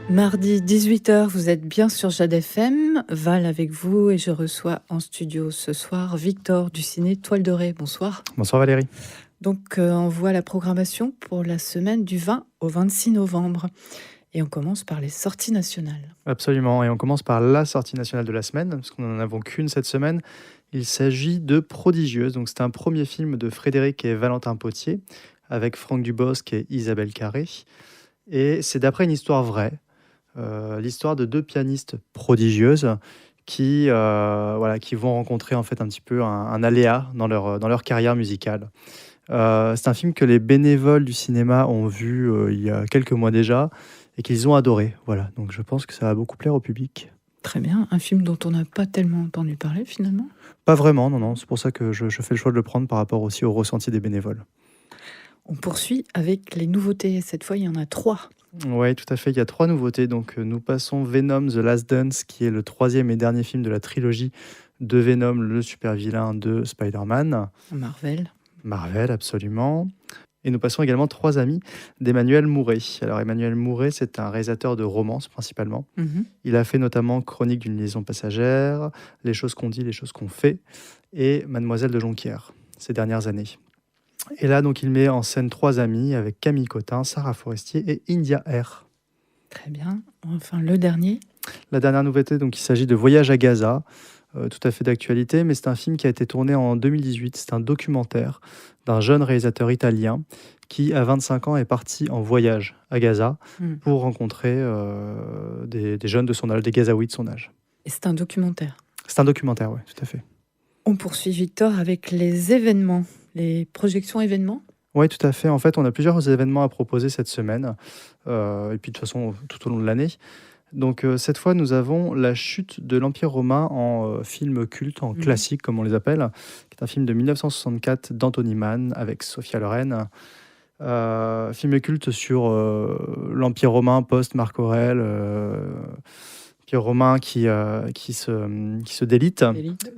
Mardi 18h, vous êtes bien sur Jade FM, Val avec vous et je reçois en studio ce soir Victor du ciné Toile de Ré. Bonsoir. Bonsoir Valérie. Donc on voit la programmation pour la semaine du 20 au 26 novembre et on commence par les sorties nationales. Absolument, et on commence par la sortie nationale de la semaine, parce qu'on n'en avons qu'une cette semaine. Il s'agit de Prodigieuse, donc c'est un premier film de Frédéric et Valentin Potier, avec Franck Dubosc et Isabelle Carré. Et c'est d'après une histoire vraie, l'histoire de deux pianistes prodigieuses qui vont rencontrer en fait un petit peu un aléa dans leur carrière musicale. C'est un film que les bénévoles du cinéma ont vu il y a quelques mois déjà et qu'ils ont adoré. Voilà, donc je pense que ça va beaucoup plaire au public. Très bien, un film dont on n'a pas tellement entendu parler finalement. Pas vraiment, non, c'est pour ça que je fais le choix de le prendre par rapport aussi au ressenti des bénévoles. On poursuit avec les nouveautés, cette fois il y en a 3. Oui, tout à fait, il y a 3 nouveautés. Donc nous passons Venom The Last Dance, qui est le 3e et dernier film de la trilogie de Venom, le super vilain de Spider-Man. Marvel, absolument. Et nous passons également 3 amis d'Emmanuel Mouret. Alors Emmanuel Mouret, c'est un réalisateur de romances principalement. Il a fait notamment Chronique d'une liaison passagère, Les choses qu'on dit, les choses qu'on fait, et Mademoiselle de Jonquière, ces dernières années. Et là, donc, il met en scène 3 amis avec Camille Cotin, Sarah Forestier et India Air. Très bien. Enfin, le dernier. La dernière nouveauté, donc, il s'agit de Voyage à Gaza, tout à fait d'actualité, mais c'est un film qui a été tourné en 2018. C'est un documentaire d'un jeune réalisateur italien qui, à 25 ans, est parti en voyage à Gaza pour rencontrer des jeunes de son âge, des Gazaouis de son âge. Et c'est un documentaire. C'est un documentaire, oui, tout à fait. On poursuit, Victor, avec les événements. Les projections événements ? Oui, tout à fait. En fait, on a plusieurs événements à proposer cette semaine, et puis de toute façon tout au long de l'année. Donc cette fois, nous avons La chute de l'Empire romain en film culte, en classique comme on les appelle, qui est un film de 1964 d'Anthony Mann avec Sophia Loren. Film culte sur l'Empire romain post-Marc Aurèle, romain qui se délite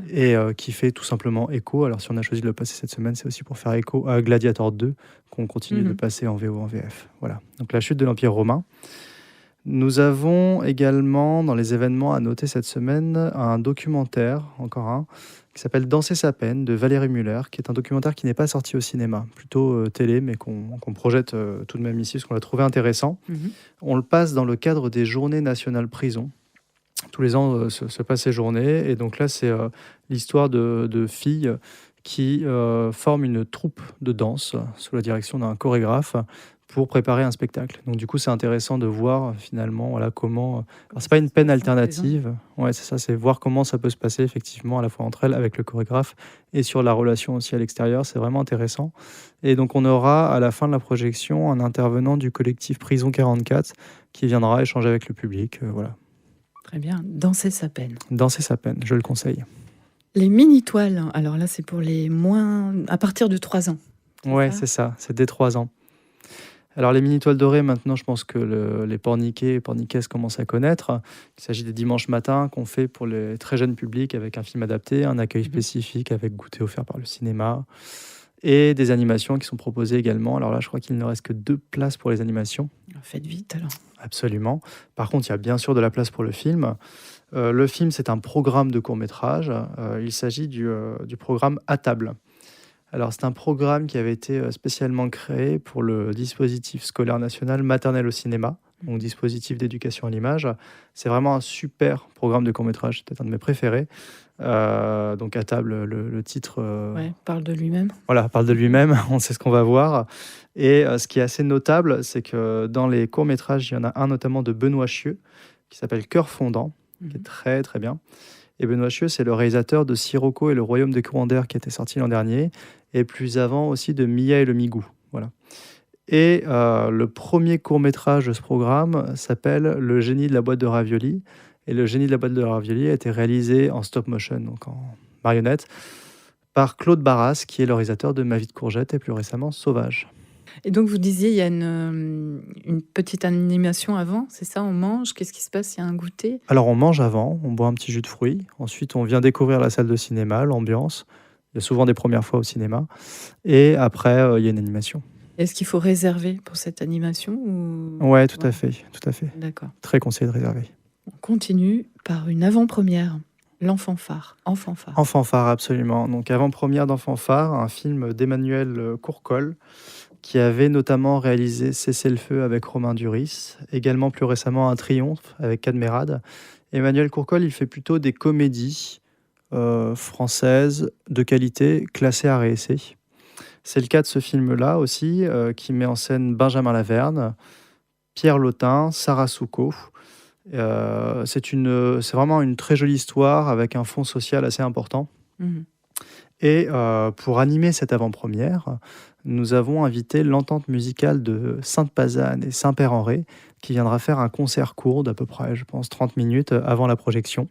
et qui fait tout simplement écho. Alors si on a choisi de le passer cette semaine, c'est aussi pour faire écho à Gladiator 2 qu'on continue de passer en VO, en VF. Voilà, donc La chute de l'Empire romain. Nous avons également dans les événements à noter cette semaine un documentaire, encore un, qui s'appelle Danser sa peine de Valérie Muller, qui est un documentaire qui n'est pas sorti au cinéma, plutôt télé, mais qu'on projette tout de même ici parce qu'on l'a trouvé intéressant. On le passe dans le cadre des Journées nationales prison. Tous les ans se passent ces journées, et donc là c'est l'histoire de filles qui forment une troupe de danse sous la direction d'un chorégraphe pour préparer un spectacle. Donc du coup c'est intéressant de voir finalement comment... Alors, c'est pas une peine alternative, ouais, c'est ça, c'est voir comment ça peut se passer effectivement à la fois entre elles avec le chorégraphe et sur la relation aussi à l'extérieur, c'est vraiment intéressant. Et donc on aura à la fin de la projection un intervenant du collectif Prison 44 qui viendra échanger avec le public, voilà. Très bien, Danser sa peine. Danser sa peine, je le conseille. Les mini-toiles, alors là c'est pour les moins... à partir de 3 ans. Ouais, c'est ça, c'est dès 3 ans. Alors les mini-toiles dorées, maintenant je pense que les porniquets et porniquaises commencent à connaître. Il s'agit des dimanches matins qu'on fait pour les très jeunes publics avec un film adapté, un accueil spécifique avec goûter offert par le cinéma et des animations qui sont proposées également. Alors là je crois qu'il ne reste que 2 places pour les animations. Faites vite alors. Absolument. Par contre, il y a bien sûr de la place pour le film. Le film, c'est un programme de court-métrage. Il s'agit du programme À table. Alors, c'est un programme qui avait été spécialement créé pour le dispositif scolaire national maternel au cinéma, donc dispositif d'éducation à l'image. C'est vraiment un super programme de court-métrage, c'est peut-être un de mes préférés. Donc, À table, le titre... parle de lui-même. Voilà, parle de lui-même, on sait ce qu'on va voir. Et ce qui est assez notable, c'est que dans les courts-métrages, il y en a un notamment de Benoît Chieux, qui s'appelle Cœur fondant, qui est très très bien. Et Benoît Chieux, c'est le réalisateur de Sirocco et le Royaume des courants d'air qui était sorti l'an dernier, et plus avant aussi de Mia et le Migou. Voilà. Et le premier court-métrage de ce programme s'appelle Le génie de la boîte de ravioli. Et le génie de la boîte de ravioli a été réalisé en stop motion, donc en marionnette, par Claude Barras, qui est le réalisateur de Ma vie de courgette et plus récemment Sauvage. Et donc, vous disiez, il y a une petite animation avant, c'est ça? On mange? Qu'est-ce qui se passe? Il y a un goûter? Alors on mange avant, on boit un petit jus de fruits. Ensuite, on vient découvrir la salle de cinéma, l'ambiance. Il y a souvent des premières fois au cinéma. Et après, il y a une animation. Est-ce qu'il faut réserver pour cette animation ou... Ouais, tout à fait, tout à fait. D'accord. Très conseillé de réserver. On continue par une avant-première. L'Enfanfare. Enfanfare. Enfanfare, absolument. Donc avant-première d'Enfanfare, un film d'Emmanuel Courcol, qui avait notamment réalisé Cessez-le-feu avec Romain Duris, également plus récemment Un Triomphe avec Cadmerade. Emmanuel Courcol, il fait plutôt des comédies françaises de qualité, classées art et essai. C'est le cas de ce film-là aussi, qui met en scène Benjamin Laverne, Pierre Lotin, Sarah Souco. C'est vraiment une très jolie histoire avec un fond social assez important. Mmh. Et pour animer cette avant-première, nous avons invité l'entente musicale de Sainte-Pazanne et Saint-Père-en-Retz qui viendra faire un concert court d'à peu près, je pense, 30 minutes avant la projection.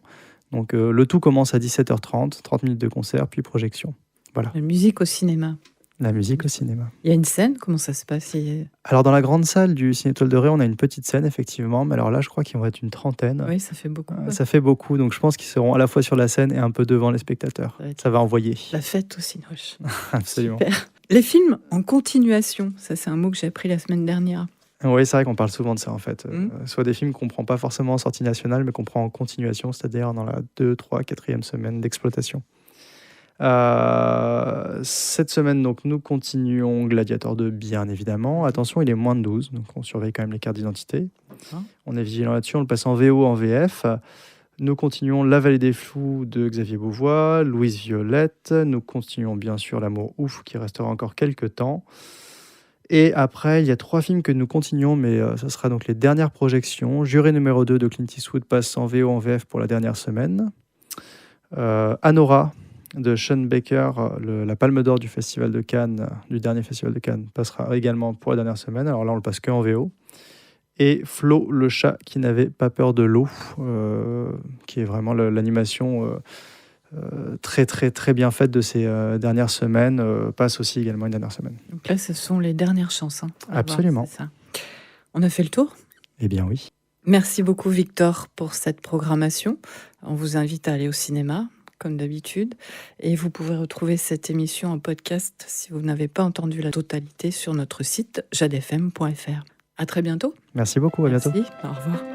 Donc le tout commence à 17h30, 30 minutes de concert, puis projection. Voilà. La musique au cinéma. La musique au cinéma. Il y a une scène? Comment ça se passe? Alors dans la grande salle du Ciné Toile de Ré, on a une petite scène effectivement, mais alors là je crois qu'ils vont être une trentaine. Oui, ça fait beaucoup. Ça fait beaucoup, donc je pense qu'ils seront à la fois sur la scène et un peu devant les spectateurs. Ça va envoyer. La fête au Cinoche. Absolument. Super. Les films en continuation, ça c'est un mot que j'ai appris la semaine dernière. Oui, c'est vrai qu'on parle souvent de ça en fait. Soit des films qu'on prend pas forcément en sortie nationale, mais qu'on prend en continuation, c'est-à-dire dans la 2, 3, 4e semaine d'exploitation. Cette semaine, donc, nous continuons Gladiator 2, bien évidemment. Attention, il est moins de 12, donc on surveille quand même les cartes d'identité. On est vigilant là-dessus, on le passe en VO, en VF. Nous continuons La Vallée des Fous de Xavier Beauvois, Louise Violette. Nous continuons bien sûr L'amour ouf, qui restera encore quelques temps. Et après, il y a 3 films que nous continuons, mais ça sera donc les dernières projections. Juré numéro 2 de Clint Eastwood passe en VO, en VF pour la dernière semaine. Anora de Sean Baker, la Palme d'Or du Festival de Cannes, du dernier Festival de Cannes, passera également pour la dernière semaine. Alors là, on le passe que en VO. Et Flo, le chat qui n'avait pas peur de l'eau, qui est vraiment l'animation très très très bien faite de ces dernières semaines, passe aussi également une dernière semaine. Donc là, ce sont les dernières chances. Absolument. Voir, c'est ça. On a fait le tour? Eh bien oui. Merci beaucoup Victor pour cette programmation. On vous invite à aller au cinéma, comme d'habitude. Et vous pouvez retrouver cette émission en podcast si vous n'avez pas entendu la totalité sur notre site jadefm.fr. À très bientôt. Merci beaucoup, à bientôt. Merci, au revoir.